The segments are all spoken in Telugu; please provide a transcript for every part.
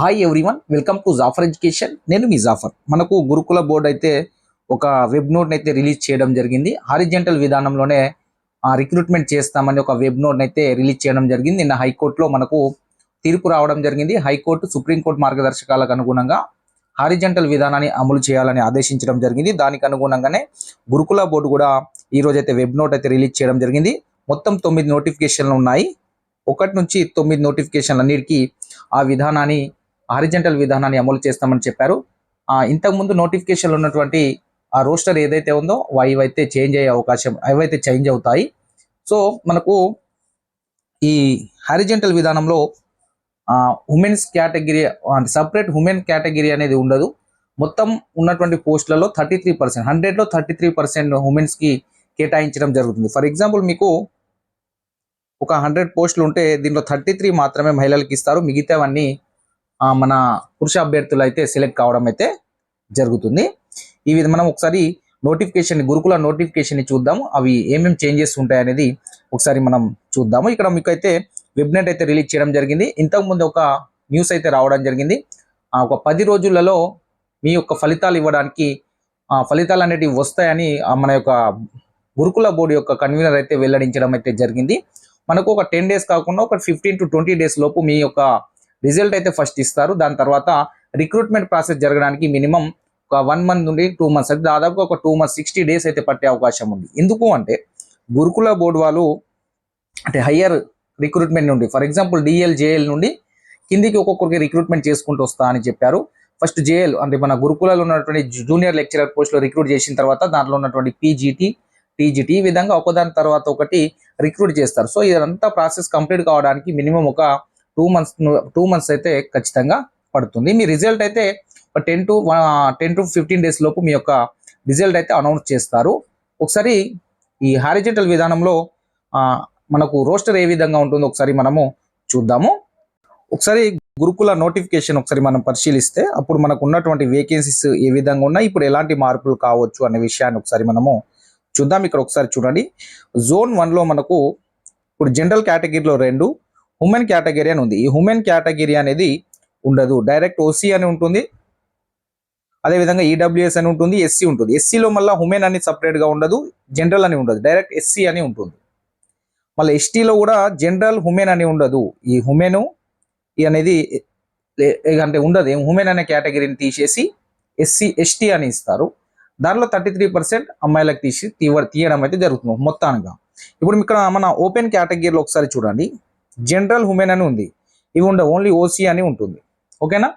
Hi everyone, welcome to Jafar education. నేను మీ జాఫర్. మనకు గురుకుల బోర్డు అయితే ఒక వెబ్ నోట్ అయితే రిలీజ్ చేయడం జరిగింది. హారిజెంటల్ విధానంలోనే రిక్రూట్మెంట్ చేస్తామని ఒక వెబ్ నోట్ అయితే రిలీజ్ చేయడం జరిగింది. నిన్న హైకోర్టులో మనకు తీర్పు రావడం జరిగింది. హైకోర్టు సుప్రీంకోర్టు మార్గదర్శకాలకు అనుగుణంగా హారిజెంటల్ విధానాన్ని అమలు చేయాలని ఆదేశించడం జరిగింది. దానికి అనుగుణంగానే గురుకుల బోర్డు కూడా ఈ రోజు అయితే వెబ్ నోట్ అయితే రిలీజ్ చేయడం జరిగింది. మొత్తం 9 నోటిఫికేషన్లు ఉన్నాయి. 1 నుంచి 9 నోటిఫికేషన్లు అన్నిటికీ ఆ విధానాన్ని హారిజెంటల్ విధానాన్ని అమలు చేస్తామని చెప్పారు. ఇంతకుముందు నోటిఫికేషన్లు ఉన్నటువంటి ఆ రోస్టర్ ఏదైతే ఉందో అవైతే చేంజ్ అవుతాయి. సో మనకు ఈ హారిజెంటల్ విధానంలో women's category separate women category అనేది ఉండదు. మొత్తం ఉన్నటువంటి పోస్టులలో 33%, 100లో 33% ఉమెన్స్కి కేటాయించడం జరుగుతుంది. ఫర్ ఎగ్జాంపుల్ మీకు ఒక 100 పోస్టులు ఉంటే దీనిలో 33 మాత్రమే మహిళలకు ఇస్తారు. మిగతావన్నీ మన పురుష అభ్యర్థులు అయితే సెలెక్ట్ కావడం అయితే జరుగుతుంది. ఈ విధంగా మనం ఒకసారి గురుకుల నోటిఫికేషన్ చూద్దాము. అవి ఏమేమి చేంజెస్ ఉంటాయి అనేది ఒకసారి మనం చూద్దాము. ఇక్కడ మీకు అయితే వెబ్నెట్ అయితే రిలీజ్ చేయడం జరిగింది. ఇంతకుముందు ఒక న్యూస్ అయితే రావడం జరిగింది. ఒక 10 రోజులలో మీ యొక్క ఫలితాలు ఇవ్వడానికి ఫలితాలు అనేటివి వస్తాయని మన యొక్క గురుకుల బోర్డు యొక్క కన్వీనర్ అయితే వెల్లడించడం అయితే జరిగింది. మనకు ఒక 10 డేస్ కాకుండా ఒక 15 to 20 డేస్ లోపు మీ యొక్క రిజల్ట్ అయితే ఫస్ట్ ఇస్తారు. దాని తర్వాత రిక్రూట్మెంట్ ప్రాసెస్ జరగడానికి మినిమం ఒక 1 మంత్ నుండి 2 మంత్స్ అయితే దాదాపు ఒక 2 మంత్స్ 60 డేస్ అయితే పట్టే అవకాశం ఉంది. ఎందుకు అంటే గురుకుల బోర్డు వాళ్ళు అంటే హయ్యర్ రిక్రూట్మెంట్ నుండి ఫర్ ఎగ్జాంపుల్ డిఎల్ జేఎల్ నుండి కిందికి ఒక్కొక్కరికి రిక్రూట్మెంట్ చేసుకుంటూ వస్తా అని చెప్పారు. ఫస్ట్ జేఎల్ అంటే మన గురుకులలో ఉన్నటువంటి జూనియర్ లెక్చరర్ పోస్టులో రిక్రూట్ చేసిన తర్వాత దాంట్లో ఉన్నటువంటి పీజీటీ టీజీటీ ఈ విధంగా ఒకదాని తర్వాత ఒకటి రిక్రూట్ చేస్తారు. సో ఇదంతా ప్రాసెస్ కంప్లీట్ కావడానికి మినిమం ఒక 2 మంత్స్ అయితే ఖచ్చితంగా పడుతుంది. మీ రిజల్ట్ అయితే 10 to 15 డేస్ లోపు మీ యొక్క రిజల్ట్ అయితే అనౌన్స్ చేస్తారు. ఒకసారి ఈ హారిజెంటల్ విధానంలో మనకు రోస్టర్ ఏ విధంగా ఉంటుందో ఒకసారి మనము చూద్దాము. ఒకసారి గురుకుల నోటిఫికేషన్ ఒకసారి మనం పరిశీలిస్తే అప్పుడు మనకు ఉన్నటువంటి వేకెన్సీస్ ఏ విధంగా ఉన్నాయి, ఇప్పుడు ఎలాంటి మార్పులు కావచ్చు అనే విషయాన్ని ఒకసారి మనము చూద్దాం. ఇక్కడ ఒకసారి చూడండి. జోన్ 1లో మనకు ఇప్పుడు జనరల్ కేటగిరీలో 2, ఉమెన్ కేటగిరీ అని ఉంది. ఈ ఉమెన్ కేటగిరీ అనేది ఉండదు, డైరెక్ట్ ఓసీ అని ఉంటుంది. అదేవిధంగా ఈడబ్ల్యూఎస్ అని ఉంటుంది, ఎస్సీ ఉంటుంది. ఎస్సీలో మళ్ళీ ఉమెన్ అని సపరేట్గా ఉండదు, జనరల్ అని ఉండదు, డైరెక్ట్ ఎస్సీ అని ఉంటుంది. మళ్ళీ ఎస్టీలో కూడా జనరల్ ఉమెన్ అని ఉండదు. ఈ ఉమెన్ అనేది అంటే ఉండదు. ఉమెన్ అనే కేటగిరీని తీసేసి ఎస్టీ అని ఇస్తారు. దానిలో 33% అమ్మాయిలకు తీయడం అయితే జరుగుతుంది మొత్తానికి. ఇప్పుడు ఇక్కడ మన ఓపెన్ కేటగిరీలో ఒకసారి చూడండి. జనరల్ ఉమెన్ అని ఉంది, ఇవి ఉండవు, ఓన్లీ ఓసీ అని ఉంటుంది. ఓకేనా?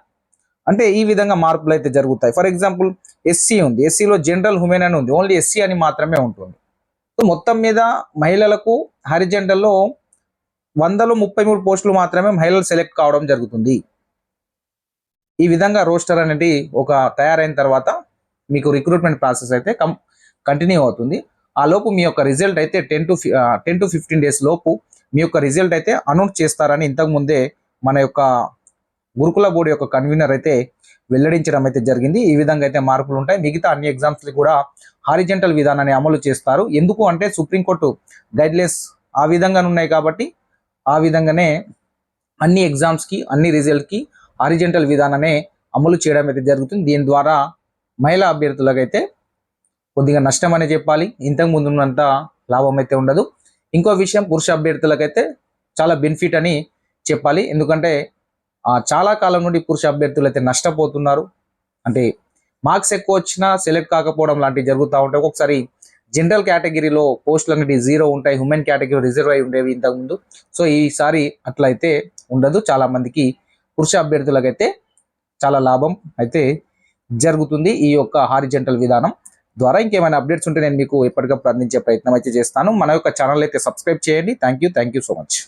అంటే ఈ విధంగా మార్పులు అయితే జరుగుతాయి. ఫర్ ఎగ్జాంపుల్ ఎస్సీ ఉంది, ఎస్సీలో జనరల్ ఉమెన్ అని ఉంది, ఓన్లీ ఎస్సీ అని మాత్రమే ఉంటుంది. సో మొత్తం మీద మహిళలకు హారిజెంటల్లో 100లో 33 పోస్టులు మాత్రమే మహిళలు సెలెక్ట్ కావడం జరుగుతుంది. ఈ విధంగా రోస్టర్ అనేది ఒక తయారైన తర్వాత మీకు రిక్రూట్మెంట్ ప్రాసెస్ అయితే కంటిన్యూ అవుతుంది. ఆ లోపు మీ యొక్క రిజల్ట్ అయితే 10 to 15 డేస్ లోపు మీ యొక్క రిజల్ట్ అయితే అనౌన్స్ చేస్తారని ఇంతకుముందే మన యొక్క గురుకుల బోర్డు యొక్క కన్వీనర్ అయితే వెల్లడించడం అయితే జరిగింది. ఈ విధంగా అయితే మార్పులు ఉంటాయి. మిగతా అన్ని ఎగ్జామ్స్కి కూడా హారిజెంటల్ విధానాన్ని అమలు చేస్తారు. ఎందుకు అంటే సుప్రీంకోర్టు గైడ్లైన్స్ ఆ విధంగా ఉన్నాయి కాబట్టి ఆ విధంగానే అన్ని ఎగ్జామ్స్కి అన్ని రిజల్ట్కి హారిజెంటల్ విధానాన్ని అమలు చేయడం అయితే జరుగుతుంది. దీని ద్వారా మహిళా అభ్యర్థులకైతే కొద్దిగా నష్టం అనే చెప్పాలి, ఇంతకు ముందు ఉన్నంత లాభం అయితే ఉండదు. ఇంకో విషయం, పురుష అభ్యర్థులకైతే చాలా బెనిఫిట్ అని చెప్పాలి. ఎందుకంటే చాలా కాలం నుండి పురుష అభ్యర్థులు అయితే నష్టపోతున్నారు. అంటే మార్క్స్ ఎక్కువ వచ్చినా సెలెక్ట్ కాకపోవడం లాంటివి జరుగుతూ ఉంటాయి. ఒకసారి జనరల్ కేటగిరీలో పోస్టులు అనేవి 0 ఉంటాయి, ఉమెన్ కేటగిరీ రిజర్వ్ అయి ఉండేవి ఇంతకుముందు. సో ఈసారి అట్లా అయితే ఉండదు. చాలా మందికి పురుష అభ్యర్థులకైతే చాలా లాభం అయితే జరుగుతుంది ఈ యొక్క హారిజెంటల్ విధానం ద్వారా. ఇంకేమైనా అప్డేట్స్ ఉంటే నేను మీకు ఎప్పటికప్పుడు అందించే ప్రయత్నం అయితే చేస్తాను. మన యొక్క ఛానల్ అయితే సబ్స్క్రైబ్ చేయండి. Thank you so much.